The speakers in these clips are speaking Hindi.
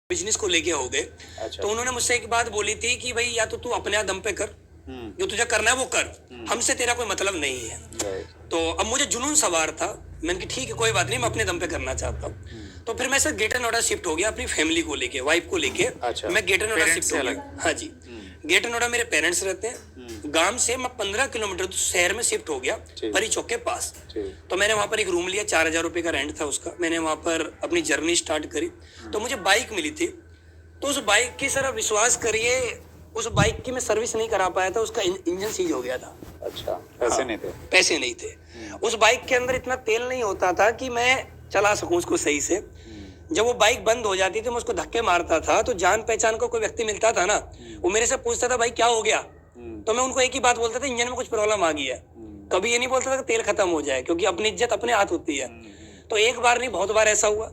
बिजनेस को लेके हो गए। अच्छा। तो उन्होंने मुझसे एक बात बोली थी कि भाई या तो तू अपने दम पे कर, जो तुझे करना है वो कर, हमसे तेरा कोई मतलब नहीं है। तो अब मुझे जुनून सवार था, मैंने कहा ठीक है कोई बात नहीं, मैं अपने दम पे करना चाहता हूँ। तो फिर मैं सर ग्रेटर नोएडा शिफ्ट हो गया अपनी फैमिली को लेके, वाइफ को लेके। अच्छा। मैं ग्रेटर नोएडा पेरेंट्स शिफ्ट हो से गया। हाँ जी, ग्रेटर नोएडा मेरे पेरेंट्स रहते हैं। गांव से मैं 15 किलोमीटर शहर में शिफ्ट हो गया, ठीक। परी चौक के पास। ठीक। तो मैंने वहां पर एक रूम लिया, 4,000 रुपए का रेंट था उसका। मैंने वहां पर अपनी जर्नी स्टार्ट करी। तो मुझे बाइक मिली थी। तो उस बाइक की सर आप विश्वास करिए, उस बाइक की मैं सर्विस नहीं करा पाया था, उसका इंजन सीज हो गया था। अच्छा, पैसे हाँ, नहीं थे? पैसे नहीं थे। उस बाइक के अंदर इतना तेल नहीं होता था कि मैं चला सकूं उसको सही से। जब वो बाइक बंद हो जाती थी, मैं उसको धक्के मारता था, तो जान पहचान का कोई व्यक्ति मिलता था ना, वो मेरे से पूछता था भाई क्या हो गया। तो मैं उनको एक ही बात बोलता था, इंजन में कुछ प्रॉब्लम आ गई है। कभी ये नहीं बोलता था कि तेल खत्म हो जाए, क्योंकि अपनी इज्जत अपने हाथ होती है। तो एक बार नहीं, बहुत बार ऐसा हुआ।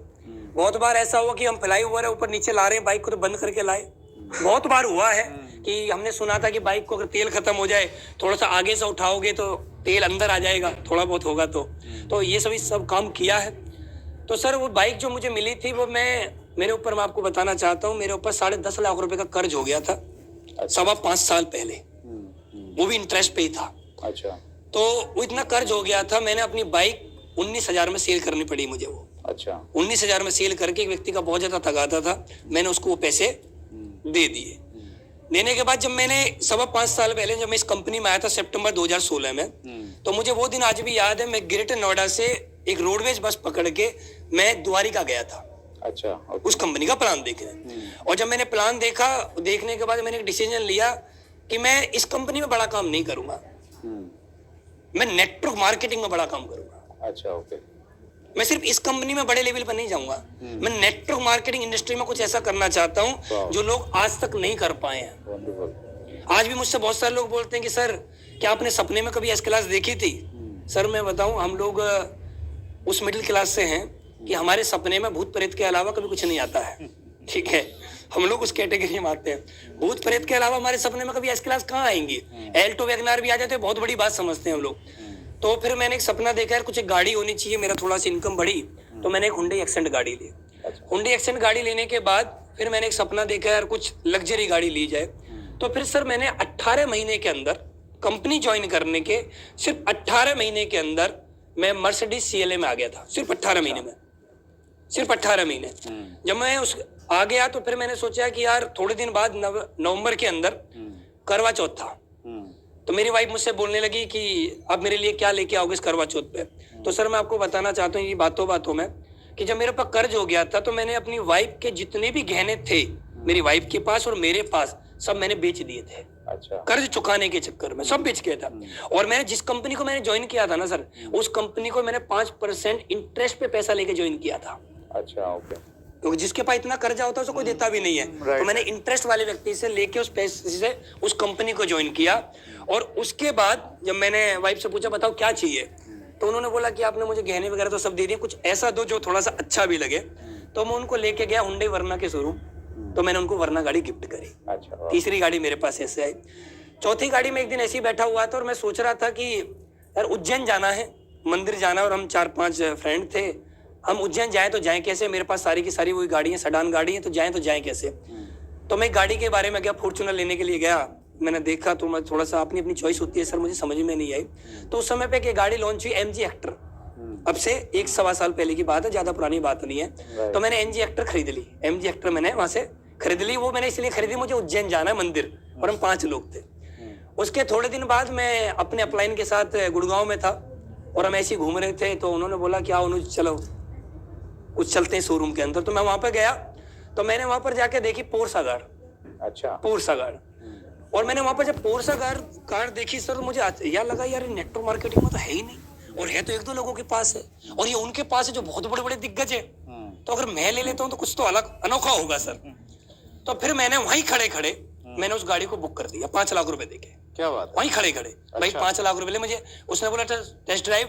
बहुत बार ऐसा हुआ कि हम फ्लाई ओवर है, ऊपर नीचे ला रहे हैं बाइक को, तो बंद करके लाए। बहुत बार हुआ है कि हमने सुना था कि बाइक को अगर तेल खत्म हो जाए, थोड़ा सा आगे से उठाओगे तो तेल अंदर आ जाएगा, थोड़ा बहुत होगा तो ये सब काम किया है। तो सर वो बाइक जो मुझे मिली थी, वो मेरे ऊपर मैं आपको बताना चाहता हूँ, मेरे ऊपर 10.5 लाख रुपए का कर्ज हो गया था। 5.25 साल पहले, वो भी इंटरेस्ट पे ही था। अच्छा। तो वो इतना कर्ज हो गया था, मैंने अपनी बाइक 19,000 में सेल करनी पड़ी मुझे वो। अच्छा। 19,000 में सेल करके एक व्यक्ति का बहुत ज्यादा तगादा था, मैंने उसको वो पैसे दे दिए। देने के बाद जब मैंने 5.25 साल पहले जब मैं इस कंपनी में आया था सितंबर 2016 में, तो मुझे वो दिन आज भी याद है। मैं ग्रेटर नोएडा से एक रोडवेज बस पकड़ के मैं द्वारिका गया था। अच्छा। उस कंपनी का प्लान देखने। और जब मैंने प्लान देखा, देखने के बाद मैंने एक डिसीजन लिया कि मैं इस कंपनी में बड़ा काम नहीं करूंगा, मैं नेटवर्क मार्केटिंग में बड़ा काम करूंगा। अच्छा, ओके। मैं सिर्फ इस कंपनी में बड़े लेवल पर नहीं जाऊंगा, मैं नेटवर्क मार्केटिंग इंडस्ट्री में कुछ ऐसा करना चाहता हूं जो लोग आज तक नहीं कर पाए हैं। वंडरफुल। आज भी मुझसे बहुत सारे लोग बोलते हैं कि सर क्या आपने सपने में कभी एस क्लास देखी थी। सर मैं बताऊं, हम लोग उस मिडिल क्लास से हैं कि हमारे सपने में भूत प्रेत के अलावा कभी कुछ नहीं आता है। ठीक है, हम लोग उस कैटेगरी में आते हैं। भूत प्रेत के अलावा हमारे सपने में कभी एस क्लास कहाँ आएंगी। एल्टो वैगनार भी आ जाते हैं, बहुत बड़ी बात समझते हैं हम लोग। तो फिर मैंने एक सपना देखा यार, कुछ एक गाड़ी होनी चाहिए, मेरा थोड़ा सी इनकम बढ़ी, तो मैंने एक हुंडई एक्सेंट गाड़ी ली। हुंडई एक्सेंट गाड़ी लेने के बाद फिर मैंने एक सपना देखा यार, कुछ लग्जरी गाड़ी ली जाए। तो फिर सर मैंने 18 महीने के अंदर कंपनी ज्वाइन करने के सिर्फ 18 महीने के अंदर मैं मर्सिडीज CLA में आ गया था। सिर्फ 18 महीने में, सिर्फ 18 महीने। जब मैं उस आ गया तो फिर मैंने सोचा कि यार थोड़े दिन बाद नवंबर के अंदर करवा चौथ था। तो मेरी वाइफ मुझसे बोलने लगी कि आप मेरे लिए क्या लेके आओगे इस करवा चौथ पे। तो सर मैं आपको बताना चाहता हूँ ये बातों में कि जब मेरे पास कर्ज हो गया था, तो मैंने अपनी वाइफ के जितने भी गहने थे मेरी वाइफ के पास और मेरे पास, सब मैंने बेच दिए थे। अच्छा। कर्ज चुकाने के चक्कर में सब बेच गया था। और मैंने जिस कंपनी को मैंने ज्वाइन किया था ना सर, उस कंपनी को मैंने 5% इंटरेस्ट पे पैसा लेके ज्वाइन किया था। अच्छा, ओके। क्योंकि जिसके पास इतना कर्जा होता है उसको कोई देता भी नहीं है। तो मैंने इंटरेस्ट वाले व्यक्ति से लेके उस पैसे से उस कंपनी को ज्वाइन किया। और उसके बाद जब मैंने वाइफ से पूछा बताओ क्या चाहिए, तो उन्होंने बोला कि आपने मुझे गहने वगैरह तो सब दे दिए, कुछ ऐसा दो जो थोड़ा सा अच्छा भी लगे। तो मैं उनको लेके गया हुंडई वर्ना के शोरूम, तो मैंने उनको वर्ना गाड़ी गिफ्ट करी। अच्छा। तीसरी गाड़ी मेरे पास ऐसे आई। चौथी गाड़ी में एक दिन ऐसे ही बैठा हुआ था और मैं सोच रहा था कि यार उज्जैन जाना है, मंदिर जाना, और हम 4-5 फ्रेंड थे। हम उज्जैन जाएं तो जाएं कैसे, मेरे पास सारी की सारी वही गाड़ियां, सडान गाड़ी है, तो जाएं कैसे। तो मैं गाड़ी के बारे में गया, फॉर्च्यूनर लेने के लिए गया। मैंने देखा तो मैं थोड़ा सा, अपनी चॉइस होती है सर, मुझे समझ में नहीं आई। तो उस समय पे एक गाड़ी लॉन्च हुई MG हेक्टर। अब से 1-1.25 साल पहले की बात है, ज्यादा पुरानी बात नहीं है। तो मैंने MG हेक्टर खरीद ली। MG हेक्टर मैंने वहां से खरीद ली। वो मैंने इसलिए खरीदी, मुझे उज्जैन जाना है मंदिर, और हम 5 लोग थे। उसके थोड़े दिन बाद मैं अपने अपलाइन के साथ गुड़गांव में था और हम ऐसे ही घूम रहे थे। तो उन्होंने बोला कि आओ चलो कुछ चलते हैं शोरूम के अंदर। तो मैं वहां पर गया, तो मैंने वहां पर जाके देखी पोर्सा कार। अच्छा। Porsche car. और मैंने वहां पर जब पोर्सा कार देखी सर, मुझे यार लगा यार नेटवर्क मार्केटिंग में तो है ही नहीं, और है तो 1-2 लोगों के पास है, और ये उनके पास है जो बहुत बड़े बड़े दिग्गज है। तो अगर मैं ले लेता हूँ तो कुछ तो अलग अनोखा होगा सर। तो फिर मैंने वहीं खड़े मैंने उस गाड़ी को बुक कर दिया 5 लाख रुपए देके। क्या बात है? वहीं खड़े भाई 5 लाख रुपए ले मुझे। उसने बोला टेस्ट ड्राइव,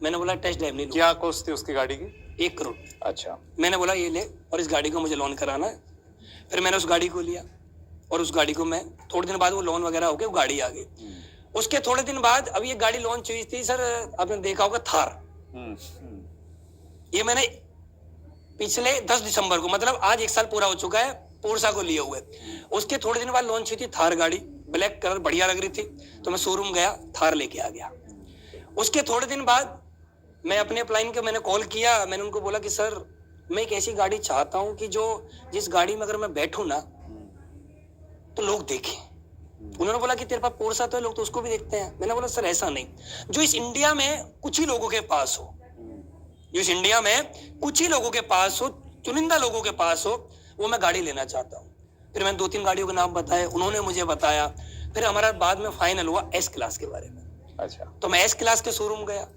मैंने बोला टेस्ट ड्राइव नहीं। क्या कॉस्ट थी उसकी गाड़ी की? 1 करोड़। अच्छा। मैंने बोला ये ले, और इस गाड़ी को मुझे लोन कराना है। फिर मैंने उस गाड़ी को लिया, और उस गाड़ी को मैं थोड़े दिन बाद वो लोन वगैरह हो गया, वो गाड़ी आ गई। उसके थोड़े दिन बाद अब ये गाड़ी लॉन्च हुई थी सर, आपने देखा होगा थार। ये मैंने पिछले 10 दिसंबर को, मतलब आज 1 साल पूरा हो चुका है पोरसा को लिए हुए। उसके थोड़े दिन बाद लॉन्च हुई थी थार गाड़ी, ब्लैक कलर बढ़िया लग रही थी, तो मैं शोरूम गया, थार लेके आ गया। उसके थोड़े दिन बाद मैं अपने अपलाइन के मैंने कॉल किया, मैंने उनको बोला कि सर मैं एक ऐसी गाड़ी चाहता हूं कि जिस गाड़ी में अगर मैं बैठूं ना तो लोग देखें। उन्होंने बोला कि तेरे पास पोरसा तो है, लोग तो उसको भी देखते हैं। मैंने बोला सर ऐसा नहीं, जो इस इंडिया में कुछ ही लोगों के पास हो, जो इस इंडिया में कुछ ही लोगों के पास हो, चुनिंदा लोगों के पास हो, वो मैं गाड़ी लेना चाहता हूँ। फिर मैंने 2-3 गाड़ियों के नाम बताए, उन्होंने मुझे बताया। फिर हमारा बाद में फाइनल हुआ एस क्लास के बारे में। अच्छा, तो मैं एस क्लास के शोरूम गया,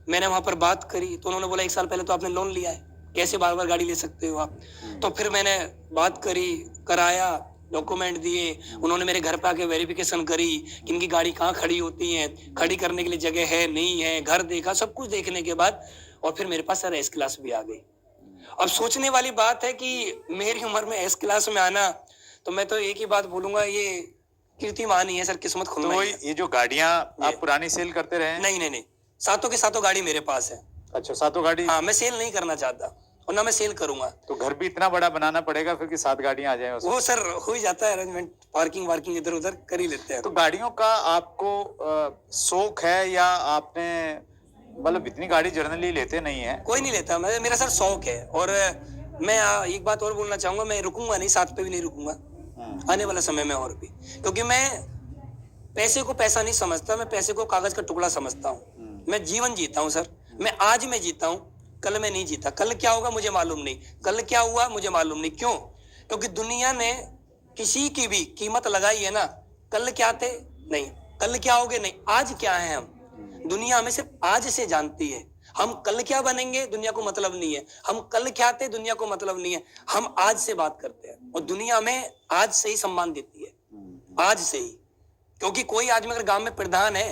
मैंने वहां पर बात करी, तो उन्होंने बोला 1 साल पहले तो आपने लोन लिया है, कैसे बार बार गाड़ी ले सकते हो आप। तो फिर मैंने बात करी, कराया, डॉक्यूमेंट दिए, उन्होंने मेरे घर पे आके वेरिफिकेशन करी कि इनकी गाड़ी कहाँ खड़ी होती है, खड़ी करने के लिए जगह है नहीं है, घर देखा, सब कुछ देखने के बाद और फिर मेरे पास सर एस क्लास भी आ गई। अब सोचने वाली बात है कि मेरी उम्र में एस क्लास में आना, तो मैं तो एक ही बात बोलूंगा, ये कीर्तिमान ही है सर, किस्मत खुल तो रही वही है। ये जो गाड़ियां आप पुरानी सेल करते रहे हैं? नहीं, सातों के सातों गाड़ी मेरे पास है। अच्छा, सातों गाड़ी। हाँ, मैं सेल नहीं करना चाहता और ना मैं सेल करूंगा। तो घर भी इतना बड़ा बनाना पड़ेगा फिर कि 7 गाड़ियां आ जाएं उसमें? वो सर हो ही जाता है अरेंजमेंट, पार्किंग इधर उधर कर ही लेते हैं। तो गाड़ियों का आपको शौक है या आपने, मतलब इतनी गाड़ी जनरली लेते नहीं है? कोई नहीं लेता, मेरा सर शौक है। और मैं एक बात और बोलना चाहूंगा, मैं रुकूंगा नहीं, साथ पे भी नहीं रुकूंगा आने वाला समय में और भी, क्योंकि मैं पैसे को पैसा नहीं समझता, मैं पैसे को कागज का टुकड़ा समझता हूँ। मैं जीवन जीता हूँ सर, मैं आज में जीता हूँ, कल में नहीं जीता। कल क्या होगा मुझे मालूम नहीं, कल क्या हुआ मुझे मालूम नहीं। क्यों? क्योंकि दुनिया ने किसी की भी कीमत लगाई है ना, कल क्या थे नहीं, कल क्या होगे नहीं, आज क्या है हम। दुनिया हमें सिर्फ आज से जानती है। हम कल क्या बनेंगे दुनिया को मतलब नहीं है, हम कल क्या थे दुनिया को मतलब नहीं है। हम आज से बात करते हैं और दुनिया में आज से ही सम्मान देती है, आज से ही। क्योंकि कोई आदमी अगर गांव में प्रधान है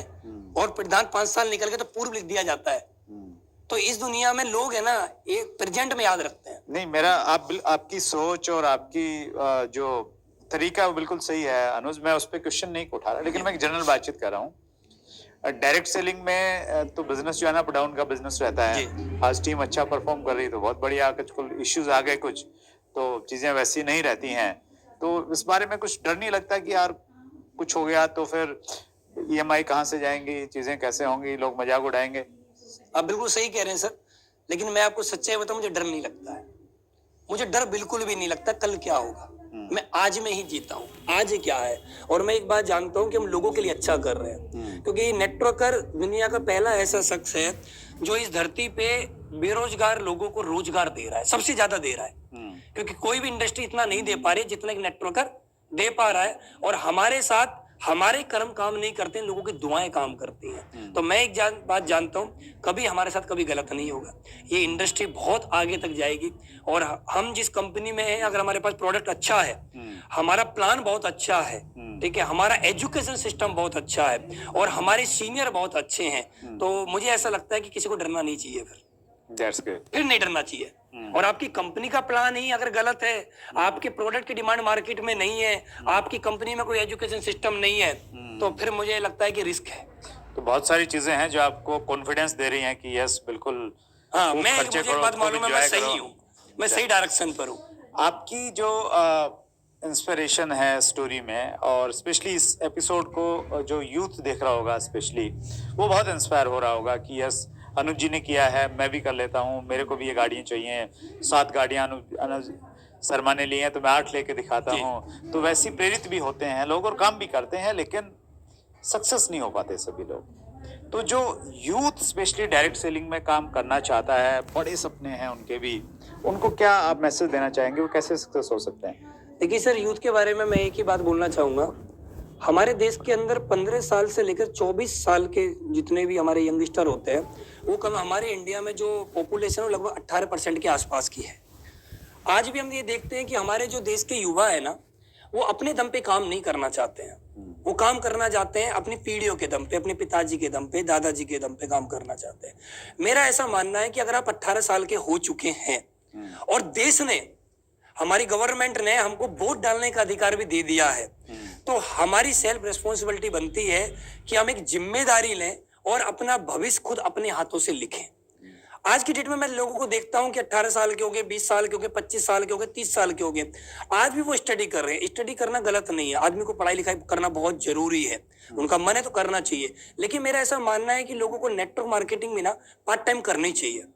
और प्रधान 5 साल निकल गए तो पूर्व लिख दिया जाता है। तो इस दुनिया में लोग है ना, एक प्रेजेंट में याद रखते हैं। नहीं, मेरा आपकी सोच और आपकी जो तरीका वो बिल्कुल सही है अनुज, मैं उस पर क्वेश्चन नहीं उठा रहा, लेकिन मैं एक जनरल बातचीत कर रहा हूँ। डायरेक्ट सेलिंग में तो बिजनेस जो है ना, अप डाउन का बिजनेस रहता है। आज टीम अच्छा परफॉर्म कर रही तो बहुत बढ़िया, कुछ इश्यूज आ गए, कुछ तो चीजें वैसी नहीं रहती हैं। तो इस बारे में कुछ डर नहीं लगता कि यार कुछ हो गया तो फिर EMI कहाँ से जाएंगी, चीजें कैसे होंगी, लोग मजाक उड़ाएंगे? आप बिल्कुल सही कह रहे हैं सर, लेकिन मैं आपको सच्चाई बताऊं, मुझे डर नहीं लगता है। मुझे डर बिल्कुल भी नहीं लगता कल क्या होगा। मैं आज में ही जीता हूँ, आज क्या है। और मैं एक बात जानता हूँ कि हम लोगों के लिए अच्छा कर रहे हैं, क्योंकि नेटवर्कर दुनिया का पहला ऐसा शख्स है जो इस धरती पे बेरोजगार लोगों को रोजगार दे रहा है, सबसे ज्यादा दे रहा है। क्योंकि कोई भी इंडस्ट्री इतना नहीं दे पा रही जितना एक नेटवर्कर दे पा रहा है। और हमारे साथ हमारे कर्म काम नहीं करते हैं, लोगों की दुआएं काम करती हैं। तो मैं एक बात जानता हूं, कभी हमारे साथ कभी गलत नहीं होगा। ये इंडस्ट्री बहुत आगे तक जाएगी। और हम जिस कंपनी में हैं, अगर हमारे पास प्रोडक्ट अच्छा है, हमारा प्लान बहुत अच्छा है, ठीक है, हमारा एजुकेशन सिस्टम बहुत अच्छा है और हमारे सीनियर बहुत अच्छे हैं, तो मुझे ऐसा लगता है कि किसी को डरना नहीं चाहिए। फिर नहीं डरना चाहिए। और आपकी कंपनी का प्लान ही अगर गलत है, आपके प्रोडक्ट की डिमांड मार्केट में नहीं है, आपकी कंपनी में कोई एजुकेशन सिस्टम नहीं है, तो फिर मुझे लगता है कि रिस्क है। तो बहुत सारी चीजें हैं जो आपको कॉन्फिडेंस दे रही हैं कि यस बिल्कुल। हाँ, मुझे एक बात मालूम है, मैं सही हूँ, मैं सही डायरेक्शन पर हूँ। आपकी जो इंस्पिरेशन है स्टोरी में, और स्पेशली इस एपिसोड को जो यूथ देख रहा होगा स्पेशली, वो बहुत इंस्पायर हो रहा होगा कि यस अनुज जी ने किया है, मैं भी कर लेता हूँ, मेरे को भी ये गाड़ियाँ चाहिए। 7 गाड़ियाँ अनुज शर्मा ने ली हैं तो मैं 8 लेके दिखाता हूँ। तो वैसे प्रेरित भी होते हैं लोग और काम भी करते हैं, लेकिन सक्सेस नहीं हो पाते सभी लोग। तो जो यूथ स्पेशली डायरेक्ट सेलिंग में काम करना चाहता है, बड़े सपने हैं उनके भी, उनको क्या आप मैसेज देना चाहेंगे, वो कैसे सक्सेस हो सकते हैं? देखिए सर, यूथ के बारे में मैं एक ही बात बोलना चाहूंगा। हमारे देश के अंदर 15 साल से लेकर 24 साल के जितने भी हमारे यंगस्टर होते हैं, वो कम हमारे इंडिया में जो पॉपुलेशन है वो लगभग 18% के आसपास की है। आज भी हम ये देखते हैं कि हमारे जो देश के युवा है ना, वो अपने दम पे काम नहीं करना चाहते हैं। वो काम करना चाहते हैं अपनी पीढ़ियों के दम पे, अपने पिताजी के दम पे, दादाजी के दम पे काम करना चाहते हैं। मेरा ऐसा मानना है कि अगर आप 18 साल के हो चुके हैं और देश ने, हमारी गवर्नमेंट ने हमको वोट डालने का अधिकार भी दे दिया है, तो हमारी सेल्फ रिस्पॉन्सिबिलिटी बनती है कि हम एक जिम्मेदारी लें और अपना भविष्य खुद अपने हाथों से लिखें। आज की डेट में मैं लोगों को देखता हूं कि 18 साल के हो गए, 20 साल के हो गए, 25 साल के हो गए, 30 साल के हो गए, आज भी वो स्टडी कर रहे हैं। स्टडी करना गलत नहीं है, आदमी को पढ़ाई लिखाई करना बहुत जरूरी है, उनका मन है तो करना चाहिए। लेकिन मेरा ऐसा मानना है कि लोगों को नेटवर्क मार्केटिंग में ना पार्ट टाइम करनी चाहिए।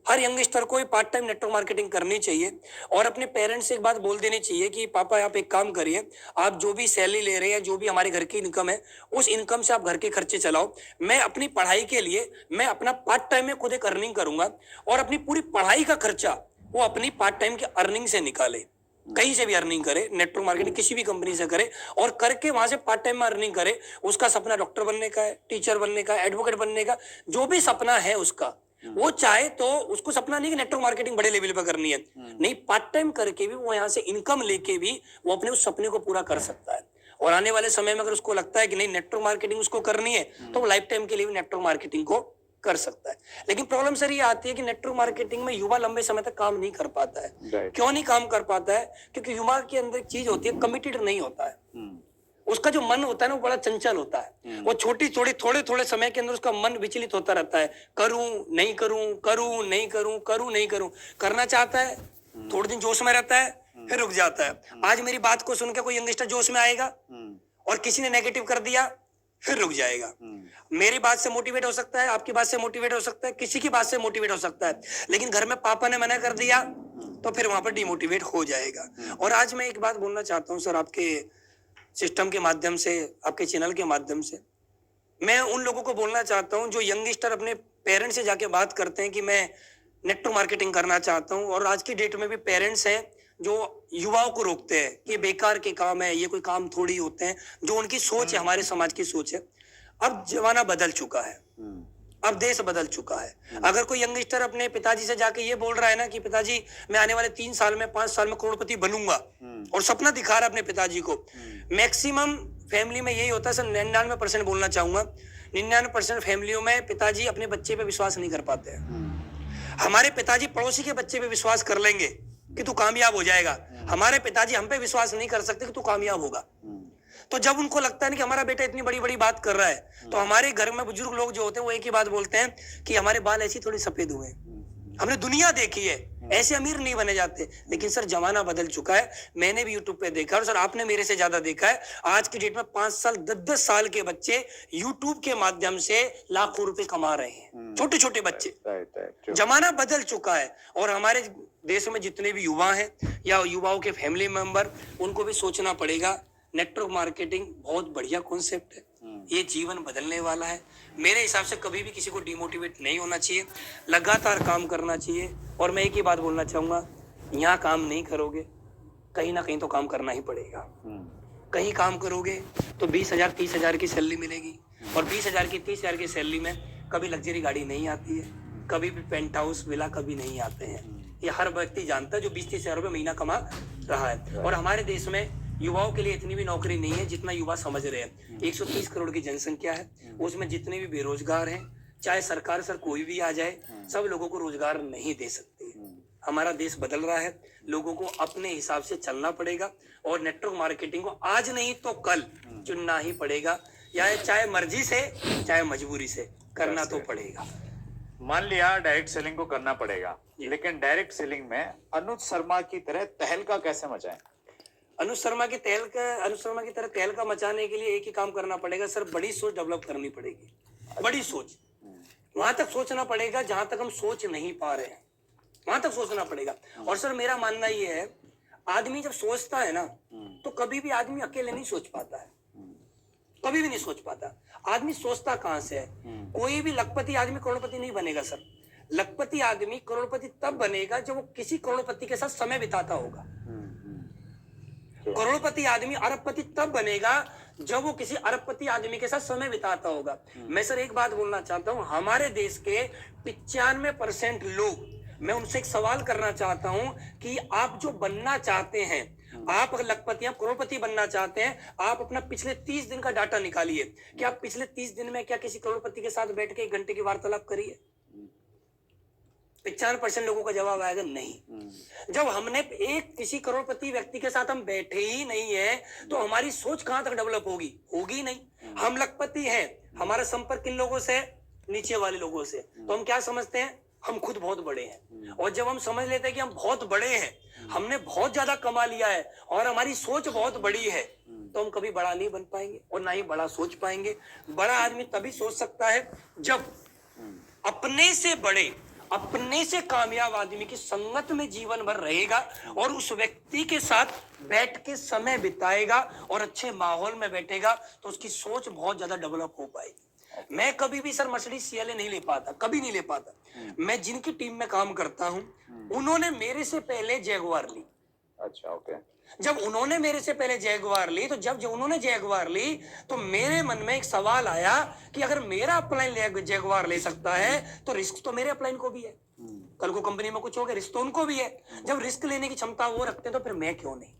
हर यंगस्टर को पार्ट टाइम नेटवर्क मार्केटिंग करनी चाहिए और अपने पेरेंट्स से एक बात बोल देनी चाहिए कि पापा आप एक काम करिए, आप जो भी सैलरी ले रहे हैं, जो भी हमारे घर की इनकम है, उस इनकम से आप घर के खर्चे चलाओ। मैं अपनी पढ़ाई के लिए मैं अपना पार्ट टाइम में खुद एक अर्निंग करूंगा और अपनी पूरी पढ़ाई का खर्चा वो अपनी पार्ट टाइम की अर्निंग से निकाले। कहीं से भी अर्निंग करे, नेटवर्क मार्केटिंग किसी भी कंपनी से करे और करके वहां से पार्ट टाइम में अर्निंग करे। उसका सपना डॉक्टर बनने का है, टीचर बनने का, एडवोकेट बनने का, जो भी सपना है उसका, वो चाहे तो उसको सपना नहीं कि नेटवर्क मार्केटिंग बड़े लेवल पर करनी है, नहीं, पार्ट टाइम करके भी वो यहाँ से इनकम लेके भी वो अपने उस सपने को पूरा कर सकता है। और आने वाले समय में अगर उसको लगता है कि नहीं नेटवर्क मार्केटिंग उसको करनी है, तो वो लाइफ टाइम के लिए भी नेटवर्क मार्केटिंग को कर सकता है। लेकिन प्रॉब्लम सर ये आती है कि नेटवर्क मार्केटिंग में युवा लंबे समय तक काम नहीं कर पाता है। क्यों नहीं काम कर पाता है? क्योंकि युवा के अंदर एक चीज होती है, कमिटेड नहीं होता है। उसका जो मन होता है ना वो बड़ा चंचल होता है। वो थोड़े थोड़े समय के अंदर उसका मन विचलित होता रहता है, करूं नहीं करूं, करूं नहीं करूं, करूं नहीं करूं। करना चाहता है, थोड़े दिन जोश में रहता है, फिर रुक जाता है। आज मेरी बात को सुनकर कोई यंगस्टर जोश में आएगा और किसी ने नेगेटिव कर दिया, फिर रुक जाएगा। मेरी बात से मोटिवेट हो सकता है, आपकी बात से मोटिवेट हो सकता है, किसी की बात से मोटिवेट हो सकता है, लेकिन घर में पापा ने मना कर दिया तो फिर वहां पर डिमोटिवेट हो जाएगा। और आज मैं एक बात बोलना चाहता हूँ सर, आपके सिस्टम के माध्यम से, आपके चैनल के माध्यम से, मैं उन लोगों को बोलना चाहता हूं जो यंगस्टर अपने पेरेंट्स से जाके बात करते हैं कि मैं नेटवर्क मार्केटिंग करना चाहता हूं। और आज की डेट में भी पेरेंट्स हैं जो युवाओं को रोकते हैं कि बेकार के काम है, ये कोई काम थोड़ी होते हैं, जो उनकी सोच है, हमारे समाज की सोच है। अब जमाना बदल चुका है, अब देश बदल चुका है। अगर कोई यंगस्टर अपने पिताजी से जाके ये बोल रहा है ना कि पिताजी मैं आने वाले 3 साल में, 5 साल में करोड़पति बनूंगा, और सपना दिखा रहा है अपने पिताजी को, मैक्सिमम फैमिली में यही होता है सर। 99% बोलना चाहूंगा, 99% फैमिलियों में पिताजी अपने बच्चे पे विश्वास नहीं कर पाते हैं। हमारे पिताजी पड़ोसी के बच्चे पे विश्वास कर लेंगे कि तू कामयाब हो जाएगा, हमारे पिताजी हम पे विश्वास नहीं कर सकते कि तू कामयाब होगा। तो जब उनको लगता है कि हमारा बेटा इतनी बड़ी बड़ी बात कर रहा है, तो हमारे घर में बुजुर्ग लोग जो होते हैं वो एक ही बात बोलते हैं कि हमारे बाल ऐसी थोड़ी सफेद हुए, हमने दुनिया देखी है, ऐसे अमीर नहीं बने जाते। लेकिन सर जमाना बदल चुका है, मैंने भी यूट्यूब पे देखा और सर आपने मेरे से ज्यादा देखा है। आज की डेट में 5 साल 10-10 साल के बच्चे यूट्यूब के माध्यम से लाखों रुपए कमा रहे हैं, छोटे छोटे बच्चे। जमाना बदल चुका है और हमारे देश में जितने भी युवा हैं या युवाओं के फैमिली मेंबर, उनको भी सोचना पड़ेगा। नेटवर्क मार्केटिंग बहुत बढ़िया कॉन्सेप्ट है, ये जीवन बदलने वाला है। मेरे हिसाब से कभी भी किसी को डिमोटिवेट नहीं होना चाहिए, लगातार काम करना चाहिए। और मैं एक ही बात बोलना चाहूंगा, यहाँ काम नहीं करोगे कहीं ना कहीं तो काम करना ही पड़ेगा। कहीं काम करोगे तो 20,000 30,000 की सैलरी मिलेगी, और 20,000 की 30,000 की सैलरी में कभी लग्जरी गाड़ी नहीं आती है, कभी भी पेंट हाउस विला कभी नहीं आते हैं। ये हर व्यक्ति जानता है जो 20-30 हजार रुपये महीना कमा रहा है। और हमारे देश में युवाओं के लिए इतनी भी नौकरी नहीं है जितना युवा समझ रहे हैं। 130 करोड़ की जनसंख्या है, उसमें जितने भी बेरोजगार हैं, चाहे सरकार सर कोई भी आ जाए, सब लोगों को रोजगार नहीं दे सकती। हमारा देश बदल रहा है, लोगों को अपने हिसाब से चलना पड़ेगा और नेटवर्क मार्केटिंग को आज नहीं तो कल चुनना ही पड़ेगा, या चाहे मर्जी से चाहे मजबूरी से करना तो पड़ेगा। मान लिया डायरेक्ट सेलिंग को करना पड़ेगा, लेकिन डायरेक्ट सेलिंग में अनुज शर्मा की तरह तहलका कैसे मचाएं? अनुज शर्मा की तरह तहलका मचाने के लिए एक ही काम करना पड़ेगा सर, बड़ी सोच डेवलप करनी पड़ेगी। बड़ी सोच, वहां तक सोचना पड़ेगा जहां तक हम सोच नहीं पा रहे हैं, वहां तक सोचना पड़ेगा। और सर मेरा मानना ये है, आदमी जब सोचता है ना तो कभी भी आदमी अकेले नहीं सोच पाता है, कभी भी नहीं सोच पाता। आदमी सोचता कहां से है? कोई भी लखपति आदमी करोड़पति नहीं बनेगा सर। लखपति आदमी करोड़पति तब बनेगा जब वो किसी करोड़पति के साथ समय बिताता होगा। करोड़पति आदमी अरबपति तब बनेगा जब वो किसी अरबपति आदमी के साथ समय बिताता होगा। मैं सर एक बात बोलना चाहता हूं, हमारे देश के 95% लोग, मैं उनसे एक सवाल करना चाहता हूं कि आप जो बनना चाहते हैं, आप अगर लखपति या करोड़पति बनना चाहते हैं, आप अपना पिछले 30 दिन का डाटा निकालिए कि आप पिछले 30 दिन में क्या किसी करोड़पति के साथ बैठ के 1 घंटे की वार्तालाप करिए। 95% लोगों का जवाब आएगा नहीं। जब हमने एक किसी करोड़पति व्यक्ति के साथ हम बैठे ही नहीं है तो हमारी सोच कहां तक डेवलप होगी? होगी नहीं। हम लखपति हैं, हमारा संपर्क किन लोगों से? नीचे वाले लोगों से। तो हम क्या समझते हैं? हम खुद बहुत बड़े हैं। और जब हम समझ लेते हैं कि हम बहुत बड़े हैं, हमने बहुत ज्यादा कमा लिया है और हमारी सोच बहुत बड़ी है, तो हम कभी बड़ा नहीं बन पाएंगे और ना ही बड़ा सोच पाएंगे। बड़ा आदमी तभी सोच सकता है जब अपने से बड़े, अपने से कामयाब आदमी की संगत में जीवन भर रहेगा और उस व्यक्ति के साथ बैठ के समय बिताएगा और अच्छे माहौल में बैठेगा, तो उसकी सोच बहुत ज्यादा डेवलप हो पाएगी। मैं कभी भी सर मर्सिडीज सीएलए नहीं ले पाता, कभी नहीं ले पाता। मैं जिनकी टीम में काम करता हूं, उन्होंने मेरे से पहले जैगुआर ली। अच्छा, ओके। जब उन्होंने मेरे से पहले जैगुआर ली, तो जब उन्होंने जैगुआर ली, तो मेरे मन में एक सवाल आया कि अगर मेरा अपलाइन जैगुआर ले सकता है, तो रिस्क तो मेरे अपलाइन को भी है। कल को कंपनी में कुछ हो गया, रिस्क तो उनको भी है। जब रिस्क लेने की क्षमता वो रखते हैं, तो फिर मैं क्यों नहीं?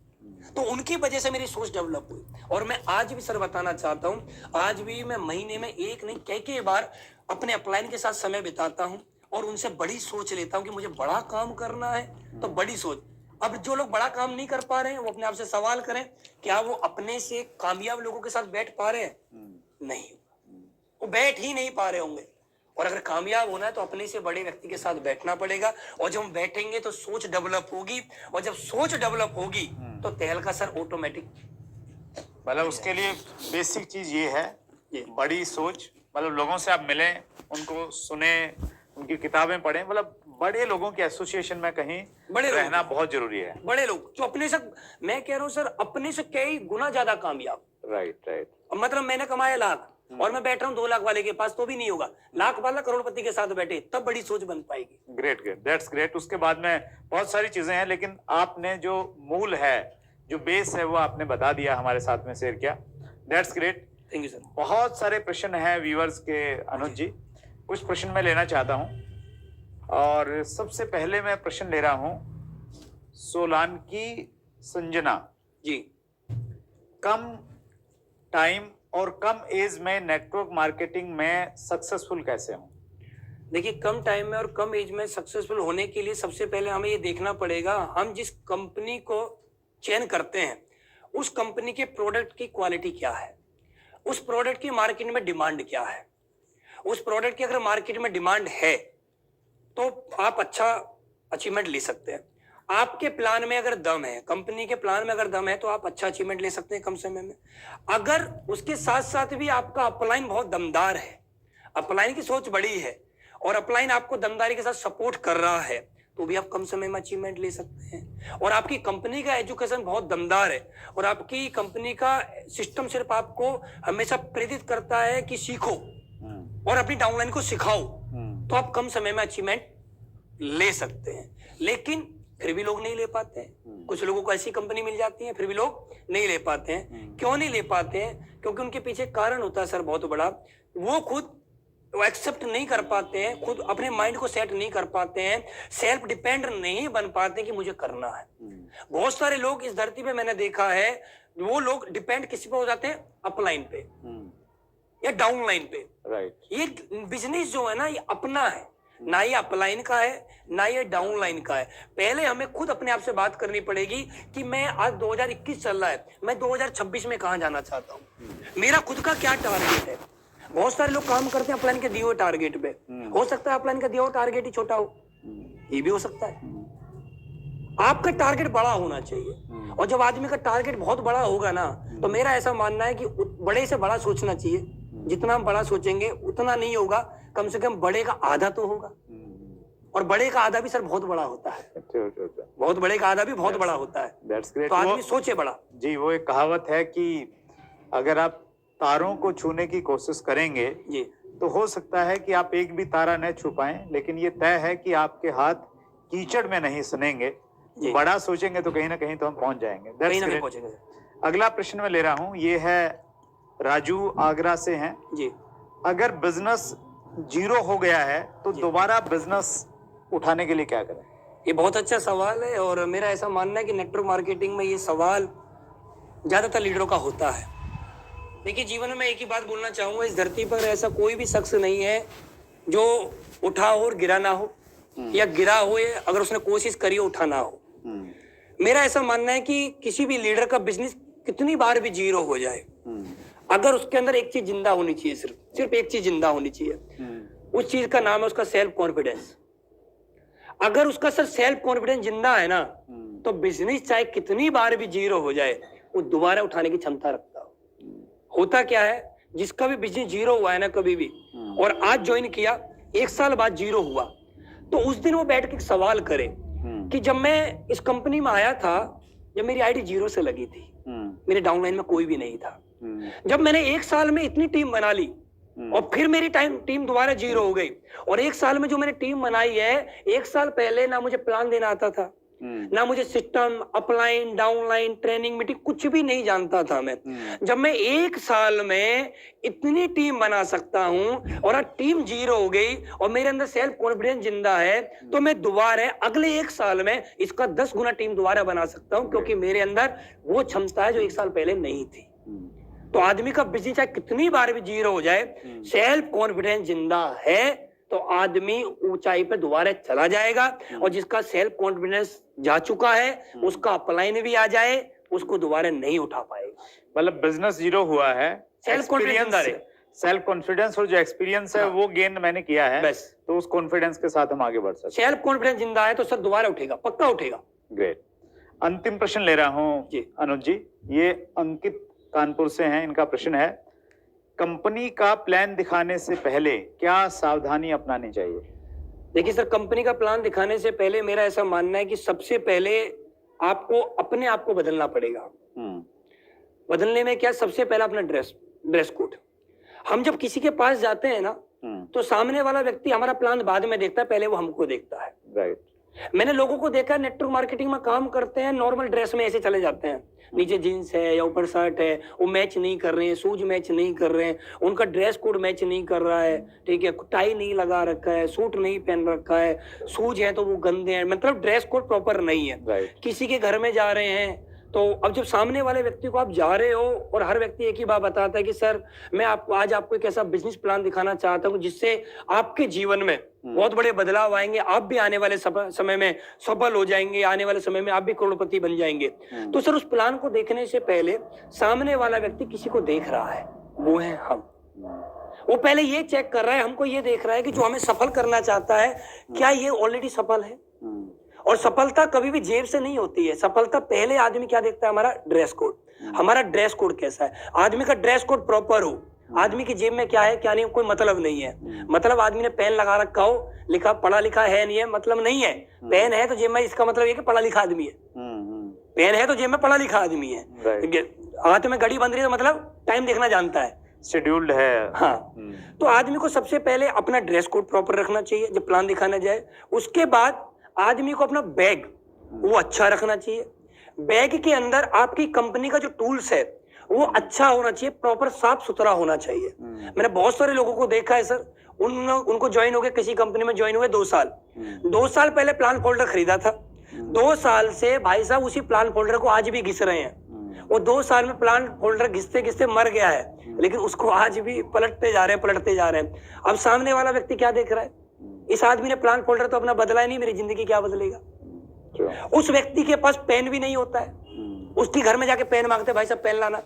तो उनकी वजह से मेरी सोच डेवलप हुई। और मैं आज भी सर बताना चाहता हूं, आज भी मैं महीने में एक नहीं कई बार अपने अपलाइन के साथ समय बिताता हूं और उनसे बड़ी सोच लेता हूं कि मुझे बड़ा काम करना है, तो बड़ी सोच। अब जो लोग बड़ा काम नहीं कर पा रहे हैं, वो अपने आप से सवाल करें, क्या वो अपने से कामयाब लोगों के साथ बैठ पा रहे हैं? नहीं, वो बैठ ही नहीं पा रहे होंगे। और अगर कामयाब होना है तो अपने से बड़े व्यक्ति के साथ बैठना पड़ेगा, और जब हम बैठेंगे तो सोच डेवलप होगी, और जब सोच डेवलप होगी तो तहलका सर ऑटोमेटिक। मतलब उसके लिए बेसिक चीज ये है, बड़ी सोच। मतलब लोगों से आप मिलें, उनको सुने, उनकी किताबें पढ़ें, मतलब बड़े लोगों के एसोसिएशन में कहीं बड़े रहना बहुत जरूरी है। बड़े लोग जो अपने से, मैं कह रहा हूँ सर, अपने से कई गुना ज्यादा कामयाब। राइट। मतलब मैंने कमाया लाख और मैं बैठ रहा हूँ 2 लाख वाले के पास, तो भी नहीं होगा। लाख वाला करोड़पति के साथ बैठे, तब बड़ी सोच बन पाएगी। Great, that's great. उसके बाद में बहुत सारी चीजें हैं, लेकिन आपने जो मूल है, जो बेस है, वो आपने बता दिया, हमारे साथ में शेयर किया। That's great, thank you sir. बहुत सारे प्रश्न हैं व्यूअर्स के अनुज जी, कुछ प्रश्न मैं लेना चाहता हूं। और सबसे पहले मैं प्रश्न ले रहा हूं सोलांकी संजना जी। कम टाइम और कम एज में नेटवर्क मार्केटिंग में सक्सेसफुल कैसे हूं? देखिए, कम टाइम में और कम एज में सक्सेसफुल होने के लिए सबसे पहले हमें ये देखना पड़ेगा, हम जिस कंपनी को चयन करते हैं उस कंपनी के प्रोडक्ट की क्वालिटी क्या है, उस प्रोडक्ट की मार्केट में डिमांड क्या है। उस प्रोडक्ट की अगर मार्केट में डिमांड है तो आप अच्छा अचीवमेंट ले सकते हैं। आपके प्लान में अगर दम है, कंपनी के प्लान में अगर दम है, तो आप अच्छा अचीवमेंट ले सकते हैं कम समय में। अगर उसके साथ साथ भी आपका अपलाइन बहुत दमदार है, अपलाइन की सोच बड़ी है और अपलाइन आपको दमदारी के साथ सपोर्ट कर रहा है, तो भी आप कम समय में अचीवमेंट ले सकते हैं। और आपकी कंपनी का एजुकेशन बहुत दमदार है और आपकी कंपनी का सिस्टम सिर्फ आपको हमेशा प्रेरित करता है कि सीखो और अपनी डाउनलाइन को सिखाओ, तो आप कम समय में अचीवमेंट ले सकते हैं। लेकिन फिर भी लोग नहीं ले पाते हैं। कुछ लोगों को ऐसी कंपनी मिल जाती है, फिर भी लोग नहीं ले पाते हैं। क्यों नहीं ले पाते हैं? क्योंकि उनके पीछे कारण होता है सर बहुत बड़ा। वो खुद एक्सेप्ट नहीं कर पाते हैं, खुद अपने माइंड को सेट नहीं कर पाते हैं, सेल्फ डिपेंड नहीं बन पाते कि मुझे करना है। बहुत सारे लोग इस धरती पे मैंने देखा है, वो लोग डिपेंड किसी पे हो जाते हैं? अपलाइन पे या डाउनलाइन पे। राइट। ये बिजनेस जो है ना, ये अपना है, ना ये अपलाइन का है ना ये डाउनलाइन का है। पहले हमें खुद अपने आप से बात करनी पड़ेगी कि मैं आज 2021 चल रहा है, मैं 2026 में कहां जाना चाहता हूं, मेरा खुद का क्या टारगेट है। बहुत सारे लोग काम करते हैं अपलाइन के दिए हुए टारगेट पे। हो सकता है अपलाइन का दिया हुआ टारगेट ही छोटा हो, ये भी हो सकता है। आपका टारगेट बड़ा होना चाहिए, और जब आदमी का टारगेट बहुत बड़ा होगा ना, तो मेरा ऐसा मानना है कि बड़े से बड़ा सोचना चाहिए। जितना हम बड़ा सोचेंगे उतना नहीं होगा, कम से कम बड़े का आधा तो होगा, और बड़े का आधा भी सर बहुत बड़ा होता है। बहुत बड़े का आधा भी बहुत बड़ा होता है। That's great. तो आदमी सोचे बड़ा। जी, वो एक कहावत है कि अगर आप तारों को छूने की कोशिश करेंगे जी, तो हो सकता है कि आप एक भी तारा न छू पाएं, लेकिन ये तय है कि आपके हाथ कीचड़ में नहीं सनेंगे। बड़ा सोचेंगे तो कहीं ना कहीं तो हम पहुंच जाएंगे। कहीं ना कहीं पहुंचेंगे। अगला प्रश्न मैं ले रहा हूं, ये है राजू आगरा से हैं जी। अगर बिजनेस जीरो हो गया है तो दोबारा बिजनेस उठाने के लिए क्या करें? ये बहुत अच्छा सवाल है, और मेरा ऐसा मानना है कि नेटवर्क मार्केटिंग में ये सवाल ज्यादातर लीडरों का होता है। देखिए, जीवन में एक ही बात बोलना चाहूंगा, इस धरती पर ऐसा कोई भी शख्स नहीं है जो उठा हो और गिरा ना हो, या गिरा हो अगर उसने कोशिश करी हो उठा ना हो। मेरा ऐसा मानना है कि किसी भी लीडर का बिजनेस कितनी बार भी जीरो हो जाए, अगर उसके अंदर एक चीज जिंदा होनी चाहिए, सिर्फ एक चीज जिंदा होनी चाहिए। उस चीज का नाम है उसका सेल्फ कॉन्फिडेंस। अगर उसका सर सेल्फ कॉन्फिडेंस जिंदा है ना, तो बिजनेस चाहे कितनी बार भी जीरो हो जाए वो दोबारा उठाने की क्षमता रखता हो। होता क्या है, जिसका भी बिजनेस जीरो हुआ है ना कभी भी, और आज ज्वाइन किया, 1 साल बाद जीरो हुआ, तो उस दिन वो बैठ के एक सवाल करे कि जब मैं इस कंपनी में आया था, जब मेरी आईडी जीरो से लगी थी, मेरे डाउनलाइन में कोई भी नहीं था, जब मैंने 1 साल में इतनी टीम बना ली और फिर मेरी टीम दोबारा जीरो हो गई, और 1 साल में जो मैंने टीम बनाई है, 1 साल पहले ना मुझे प्लान देना आता था, ना मुझे system, upline, downline, training, meeting कुछ भी नहीं जानता था मैं। जब मैं 1 साल में इतनी टीम बना सकता हूं और आज टीम जीरो हो गई और मेरे अंदर सेल्फ कॉन्फिडेंस जिंदा है, तो मैं दोबारा अगले 1 साल में इसका 10 गुना टीम दोबारा बना सकता हूं, क्योंकि मेरे अंदर वो क्षमता है जो 1 साल पहले नहीं थी। तो आदमी का बिजनेस चाहे कितनी बार भी जीरो हो जाए, सेल्फ कॉन्फिडेंस जिंदा है तो आदमी ऊंचाई पे दोबारा चला जाएगा, और जिसका सेल्फ कॉन्फिडेंस जा चुका है उसका अपलाइन भी आ जाए, उसको दोबारा नहीं उठा पाएगा। मतलब बिजनेस जीरो हुआ है, सेल्फ कॉन्फिडेंस, सेल्फ कॉन्फिडेंस और जो एक्सपीरियंस है वो गेन मैंने किया है, बस तो उस कॉन्फिडेंस के साथ हम आगे बढ़ सकते हैं। सेल्फ कॉन्फिडेंस जिंदा है तो सर दोबारा उठेगा, पक्का उठेगा। ग्रेट। अंतिम प्रश्न ले रहा हूँ जी। अनुज जी, ये अंकित कानपुर से हैं, इनका प्रश्न है, कंपनी का प्लान दिखाने से पहले क्या सावधानी अपनानी चाहिए? देखिए सर, कंपनी का प्लान दिखाने से पहले मेरा ऐसा मानना है कि सबसे पहले आपको अपने आप को बदलना पड़ेगा। बदलने में क्या, सबसे पहला अपना ड्रेस कोड। हम जब किसी के पास जाते हैं ना, तो सामने वाला व्यक्ति हमारा प्लान बाद में देखता है, पहले वो हमको देखता है। राइट। मैंने लोगों को देखा है नेटवर्क मार्केटिंग में काम करते हैं, नॉर्मल ड्रेस में ऐसे चले जाते हैं, नीचे जीन्स है या ऊपर शर्ट है, वो मैच नहीं कर रहे हैं, शूज मैच नहीं कर रहे हैं, उनका ड्रेस कोड मैच नहीं कर रहा है, ठीक है, टाई नहीं लगा रखा है, सूट नहीं पहन रखा है, शूज है तो वो गंदे हैं, मतलब ड्रेस कोड प्रॉपर नहीं है। Right. किसी के घर में जा रहे हैं, तो अब जब सामने वाले व्यक्ति को आप जा रहे हो और हर व्यक्ति एक ही बात बताता है कि सर मैं आपको आज आपको एक ऐसा बिजनेस प्लान दिखाना चाहता हूं जिससे आपके जीवन में बहुत बड़े बदलाव आएंगे, आप भी आने वाले समय में सफल हो जाएंगे, आने वाले समय में आप भी करोड़पति बन जाएंगे। तो सर उस प्लान को देखने से पहले सामने वाला व्यक्ति किसी को देख रहा है, वो है हम। वो पहले ये चेक कर रहा है, हमको ये देख रहा है कि जो हमें सफल करना चाहता है क्या ये ऑलरेडी सफल है। और सफलता कभी भी जेब से नहीं होती है, सफलता पहले आदमी क्या देखता है, हमारा ड्रेस कोड। हमारा ड्रेस कोड कैसा है, आदमी का ड्रेस कोड प्रॉपर हो, आदमी की जेब में क्या है क्या नहीं, कोई मतलब नहीं है। मतलब आदमी ने पेन लगा रखा हो, लिखा पढ़ा लिखा है नहीं है, मतलब नहीं है। पेन है तो जेब में, इसका मतलब ये कि पढ़ा लिखा आदमी है। पेन है तो जेब में पढ़ा लिखा आदमी है। हाथ में घड़ी बंध रही है तो मतलब टाइम देखना जानता है, शेड्यूल्ड है। हाँ। तो आदमी को सबसे पहले अपना ड्रेस कोड प्रॉपर रखना चाहिए जब प्लान दिखाना जाए। उसके बाद आदमी को अपना बैग वो अच्छा रखना चाहिए। बैग के अंदर आपकी कंपनी का जो टूल्स है वो अच्छा होना चाहिए, प्रॉपर साफ सुथरा होना चाहिए। मैंने बहुत सारे लोगों को देखा है सर, उनको ज्वाइन हो गए, किसी कंपनी में ज्वाइन हुए 2 साल, 2 साल पहले प्लान फोल्डर खरीदा था, 2 साल से भाई साहब उसी प्लान फोल्डर को आज भी घिस रहे हैं। वो 2 साल में प्लान फोल्डर घिसते घिसते मर गया है, लेकिन उसको आज भी पलटते जा रहे हैं। अब सामने वाला व्यक्ति क्या देख रहा है, इस आदमी ने प्लान फोल्डर तो अपना बदला ही नहीं, मेरी जिंदगी क्या बदलेगा। उस व्यक्ति के पास पेन भी नहीं होता है, उसके घर में जाके पेन मांगते, भाई साहब पेन लाना।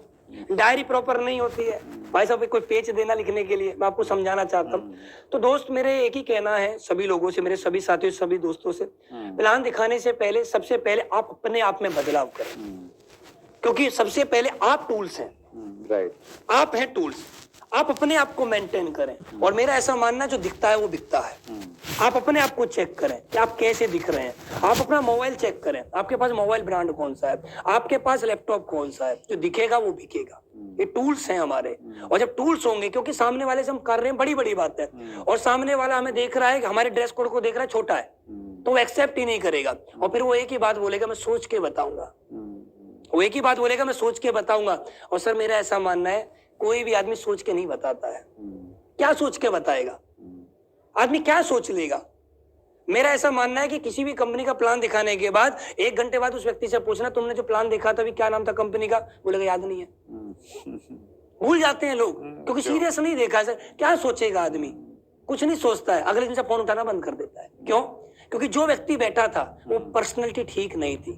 डायरी प्रॉपर नहीं होती है, भाई साहब कोई पेज देना लिखने के लिए। मैं आपको समझाना चाहता हूँ। तो दोस्त मेरे एक ही कहना है सभी लोगों से, मेरे सभी साथियों, सभी दोस्तों से, प्लान दिखाने से पहले सबसे पहले आप अपने आप में बदलाव करें, क्योंकि सबसे पहले आप टूल्स हैं। राइट। आप हैं टूल्स, आप अपने आप को मेंटेन करें। और मेरा ऐसा मानना है जो दिखता है वो बिकता है। आप अपने आप को चेक करें कि आप कैसे दिख रहे हैं। आप अपना मोबाइल चेक करें, आपके पास मोबाइल ब्रांड कौन सा है, आपके पास लैपटॉप कौन सा है, जो दिखेगा वो बिकेगा। ये टूल्स हैं हमारे, और जब टूल्स होंगे, क्योंकि सामने वाले से हम कर रहे हैं बड़ी बड़ी बात है, और सामने वाला हमें देख रहा है कि हमारे ड्रेस कोड को देख रहा है छोटा है, तो वो एक्सेप्ट ही नहीं करेगा। और फिर वो एक ही बात बोलेगा, मैं सोच के बताऊंगा। वो एक ही बात बोलेगा, मैं सोच के बताऊंगा। और सर मेरा ऐसा मानना है, कोई भी आदमी सोच के नहीं बताता है। क्या सोच के बताएगा आदमी, क्या सोच लेगा। मेरा ऐसा मानना है कि किसी भी कंपनी का प्लान दिखाने के बाद 1 घंटे बाद उस व्यक्ति से पूछना, तुमने जो प्लान देखा था अभी क्या नाम था कंपनी का, बोलेगा याद नहीं है। भूल जाते हैं लोग, क्योंकि सीरियस नहीं देखा है। सर क्या सोचेगा आदमी, कुछ नहीं सोचता है, अगले दिन से फोन उठाना बंद कर देता है। क्यों? क्योंकि जो व्यक्ति बैठा था वो पर्सनैलिटी ठीक नहीं थी,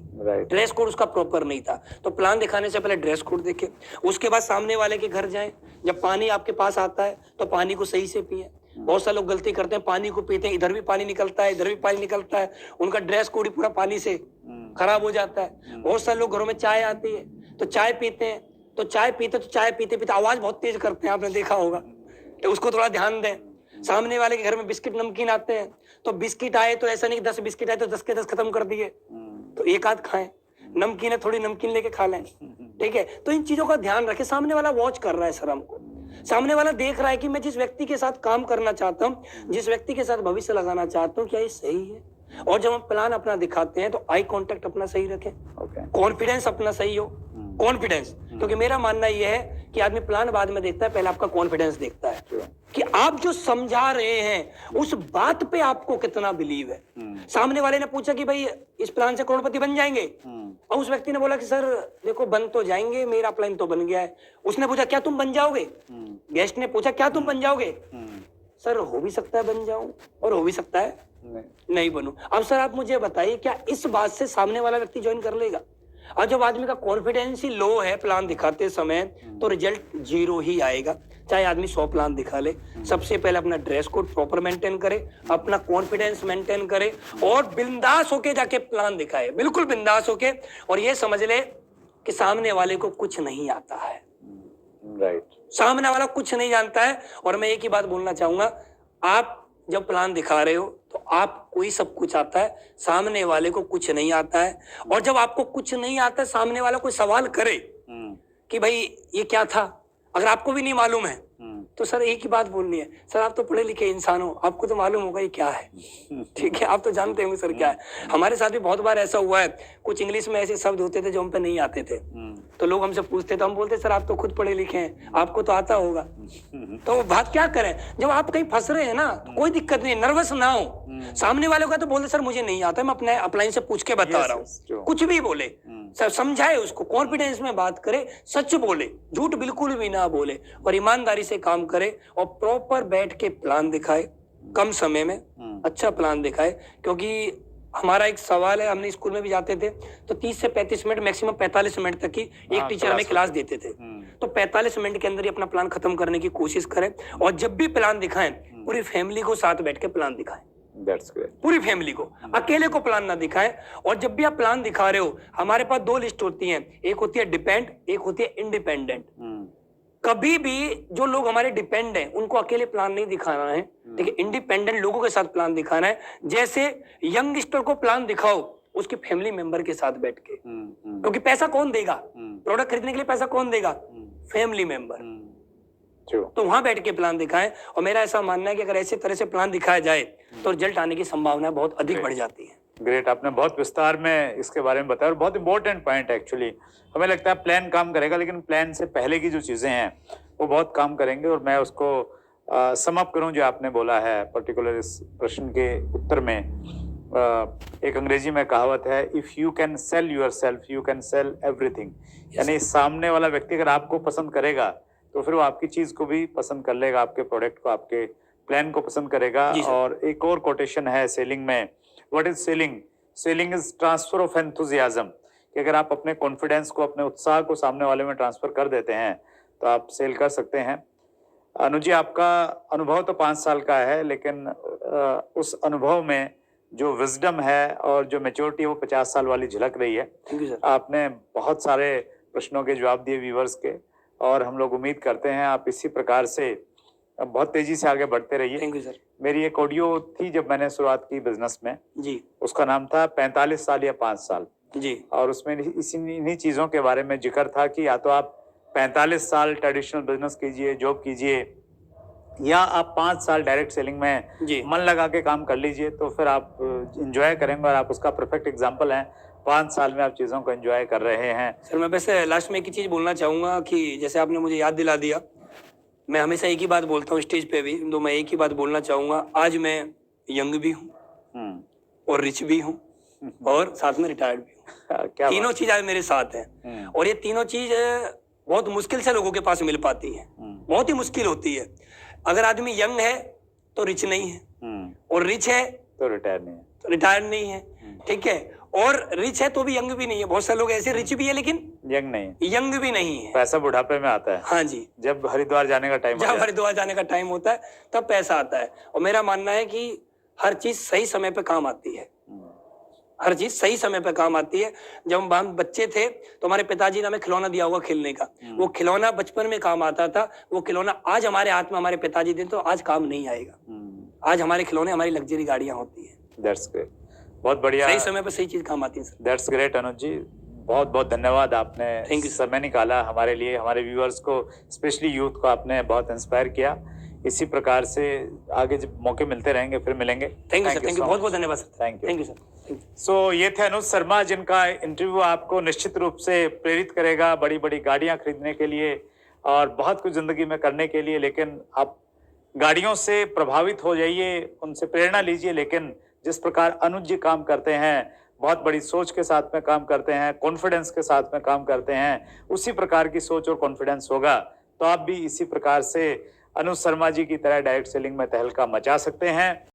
ड्रेस कोड उसका प्रॉपर नहीं था। तो प्लान दिखाने से पहले ड्रेस कोड देखें, उसके बाद सामने वाले के घर जाएं, जब पानी आपके पास आता है तो पानी को सही से पिए, बहुत सारे लोग गलती करते हैं, पानी को पीते हैं, इधर भी पानी निकलता है, इधर भी पानी निकलता है, उनका ड्रेस कोड ही पूरा पानी से खराब हो जाता है। बहुत सारे लोग घरों में चाय आती है तो चाय पीते हैं, तो चाय पीते पीते आवाज बहुत तेज करते हैं, आपने देखा होगा, तो उसको थोड़ा ध्यान दें। सामने वाले के घर में बिस्किट नमकीन आते हैं, तो बिस्किट आए तो ऐसा नहीं कि 10 बिस्किट आए तो 10 के 10 खत्म कर दिए, तो एक आध खाएं। नमकीन है, थोड़ी नमकीन लेके खा लें, ठीक है। तो इन चीजों का ध्यान रखें। सामने वाला वॉच कर रहा है सर हमको, सामने वाला देख रहा है कि मैं जिस व्यक्ति के साथ काम करना चाहता हूँ, जिस व्यक्ति के साथ भविष्य लगाना चाहता हूँ, क्या ये सही है। और जब हम प्लान अपना दिखाते हैं तो आई कांटेक्ट अपना सही रखें, कॉन्फिडेंस अपना सही हो, कॉन्फिडेंस। क्योंकि मेरा मानना यह है कि आदमी प्लान बाद में देखता है, पहले आपका कॉन्फिडेंस देखता है कि आप जो समझा रहे हैं उस बात पे आपको कितना बिलीव है। सामने वाले ने पूछा कि भाई इस प्लान से करोड़पति बन जाएंगे, और उस व्यक्ति ने बोला कि सर देखो बन तो जाएंगे, मेरा प्लान तो बन गया है। उसने पूछा क्या तुम बन जाओगे, गेस्ट ने पूछा क्या तुम बन जाओगे, सर हो भी सकता है बन जाऊं और हो भी सकता है नहीं बनूं। अब सर आप मुझे बताइए, क्या इस बात से सामने वाला व्यक्ति ज्वाइन कर लेगा। और जब आदमी का कॉन्फिडेंस ही लो है प्लान दिखाते समय, तो रिजल्ट 0 ही आएगा, चाहे आदमी 100 प्लान दिखा ले। सबसे पहले अपना ड्रेस कोड प्रॉपर मेंटेन करे, अपना कॉन्फिडेंस मेंटेन करे और बिंदास होके जाके प्लान दिखाए, बिल्कुल बिंदास होके, और ये समझ ले कि सामने वाले को कुछ नहीं आता है। सामने वाला कुछ नहीं जानता है। और मैं एक ही बात बोलना चाहूंगा, आप जब प्लान दिखा रहे हो तो आपको ही सब कुछ आता है, सामने वाले को कुछ नहीं आता है। और जब आपको कुछ नहीं आता है, सामने वाला कोई सवाल करे कि भाई ये क्या था, अगर आपको भी नहीं मालूम है तो सर एक ही बात बोलनी है, सर आप तो पढ़े लिखे इंसान हो, आपको तो मालूम होगा ये क्या है, ठीक है, आप तो जानते होंगे सर क्या है। हमारे साथ भी बहुत बार ऐसा हुआ है, कुछ इंग्लिश में ऐसे शब्द होते थे जो हम पे नहीं आते थे, तो लोग हमसे पूछते थे, हम बोलते सर आप तो खुद पढ़े लिखे हैं, आपको तो आता होगा। तो बात क्या करें, जब आप कहीं फंस रहे हैं ना, तो कोई दिक्कत नहीं, नर्वस ना हो। सामने वाले को तो बोलते सर मुझे नहीं आता, मैं अपने अपलाइन से पूछ के बता रहा हूँ, कुछ भी बोले, समझाए उसको, कॉन्फिडेंस में बात करे, सच बोले, झूठ बिल्कुल भी ना बोले, और ईमानदारी से काम करे, और प्रॉपर बैठ के प्लान दिखाए, कम समय में अच्छा प्लान दिखाए। क्योंकि हमारा एक सवाल है, हमने स्कूल में भी जाते थे तो 30 से 35 मिनट, मैक्सिमम 45 मिनट तक की एक टीचर हमें क्लास देते थे, तो 45 मिनट के अंदर ही अपना प्लान खत्म करने की कोशिश करें। और जब भी प्लान दिखाएं, पूरी फैमिली को साथ बैठ के प्लान दिखाएं, पूरी फैमिली को, अकेले को प्लान ना दिखाएं। और जब भी आप प्लान दिखा रहे हो, हमारे पास 2 लिस्ट होती है, एक होती है डिपेंड, एक होती है इंडिपेंडेंट। कभी भी जो लोग हमारे डिपेंड हैं उनको अकेले प्लान नहीं दिखाना है, देखिए इंडिपेंडेंट लोगों के साथ प्लान दिखाना है। जैसे यंगस्टर को प्लान दिखाओ उसके फैमिली मेंबर के साथ बैठ के, क्योंकि पैसा कौन देगा, प्रोडक्ट खरीदने के लिए पैसा कौन देगा, फैमिली मेंबर। तो वहां बैठ के प्लान दिखाएं। और मेरा ऐसा मानना है कि अगर ऐसे तरह से प्लान दिखाया जाए तो रिजल्ट आने की संभावना बहुत अधिक बढ़ जाती है। ग्रेट, आपने बहुत विस्तार में इसके बारे में बताया, और बहुत इंपॉर्टेंट पॉइंट है एक्चुअली। हमें लगता है प्लान काम करेगा, लेकिन प्लान से पहले की जो चीजें हैं वो बहुत काम करेंगे। और मैं उसको सम अप करूं जो आपने बोला है पर्टिकुलर इस प्रश्न के उत्तर में। एक अंग्रेजी में कहावत है, if you can sell yourself you can sell everything. यानी सामने वाला व्यक्ति अगर आपको पसंद करेगा तो फिर वो आपकी चीज को भी पसंद कर लेगा, आपके प्रोडक्ट को, आपके प्लान को पसंद करेगा। और एक और कोटेशन है सेलिंग में, what is selling? Selling is transfer of enthusiasm. कि अगर आप अपने कॉन्फिडेंस को, अपने उत्साह को सामने वाले में ट्रांसफर कर देते हैं तो आप सेल कर सकते हैं। अनुज जी, आपका अनुभव तो 5 साल का है, लेकिन उस अनुभव में जो विजडम है और जो मैच्योरिटी है वो 50 साल वाली झलक रही है। आपने बहुत सारे प्रश्नों के जवाब दिए व्यूअर्स के, और हम लोग उम्मीद करते हैं आप इसी प्रकार से बहुत तेजी से आगे बढ़ते रहिए। Thank you sir. मेरी एक ऑडियो थी जब मैंने शुरुआत की बिजनेस में जी, उसका नाम था 45 साल या 5 साल जी, और उसमें इन्हीं चीजों के बारे में जिक्र था कि या तो आप 45 साल ट्रेडिशनल बिजनेस कीजिए, जॉब कीजिए, या आप 5 साल डायरेक्ट सेलिंग में मन लगा के काम कर लीजिए, तो फिर आप एंजॉय करेंगे। और आप उसका परफेक्ट एग्जांपल हैं, 5 साल में आप चीजों को एंजॉय कर रहे हैं। सर मैं वैसे लास्ट में एक ही चीज बोलना चाहूंगा कि जैसे आपने मुझे याद दिला दिया, मैं हमेशा एक ही बात बोलता हूँ स्टेज पे भी, तो मैं एक ही बात बोलना चाहूंगा, आज मैं यंग भी हूँ और रिच भी हूँ और साथ में रिटायर्ड भी हूँ। तीनों चीज आज मेरे साथ हैं, और ये तीनों चीज बहुत मुश्किल से लोगों के पास मिल पाती है, बहुत ही मुश्किल होती है। अगर आदमी यंग है तो रिच नहीं है, और रिच है तो रिटायर नहीं है, तो रिटायर्ड नहीं है, ठीक है। और रिच है तो भी यंग भी नहीं है। बहुत सारे लोग ऐसे रिच भी है लेकिन यंग नहीं, यंग भी नहीं है। पैसा बुढ़ापे में आता है। हाँ जी, जब हरिद्वार जाने का टाइम जब हरिद्वार जाने का टाइम होता है तब पैसा आता है। और मेरा मानना है कि हर चीज सही समय पे काम आती है, हर चीज सही समय पे काम आती है। जब हम बच्चे थे तो हमारे पिताजी ने हमें खिलौना दिया होगा खेलने का, वो खिलौना बचपन में काम आता था, वो खिलौना आज हमारे हाथ में हमारे पिताजी दें तो आज काम नहीं आएगा। आज हमारे खिलौने हमारी लग्जरी गाड़ियां होती है। दैट्स ग्रेट, बहुत बढ़िया, सही समय पे सही चीज काम आती है सर। दैट्स ग्रेट अनुज जी, बहुत बहुत धन्यवाद, आपने Thank you, समय निकाला हमारे लिए, हमारे व्यूअर्स को, स्पेशली यूथ को आपने बहुत इंस्पायर किया। इसी प्रकार से आगे जब मौके मिलते रहेंगे फिर मिलेंगे। Thank you sir, thank you, बहुत बहुत धन्यवाद सर। Thank you, thank you sir. So ये थे अनुज शर्मा, जिनका इंटरव्यू आपको निश्चित रूप से प्रेरित करेगा बड़ी बड़ी गाड़ियां खरीदने के लिए और बहुत कुछ जिंदगी में करने के लिए। लेकिन आप गाड़ियों से प्रभावित हो जाइए, उनसे प्रेरणा लीजिए, लेकिन जिस प्रकार अनुज जी काम करते हैं, बहुत बड़ी सोच के साथ में काम करते हैं, कॉन्फिडेंस के साथ में काम करते हैं, उसी प्रकार की सोच और कॉन्फिडेंस होगा तो आप भी इसी प्रकार से अनुज शर्मा जी की तरह डायरेक्ट सेलिंग में तहलका मचा सकते हैं।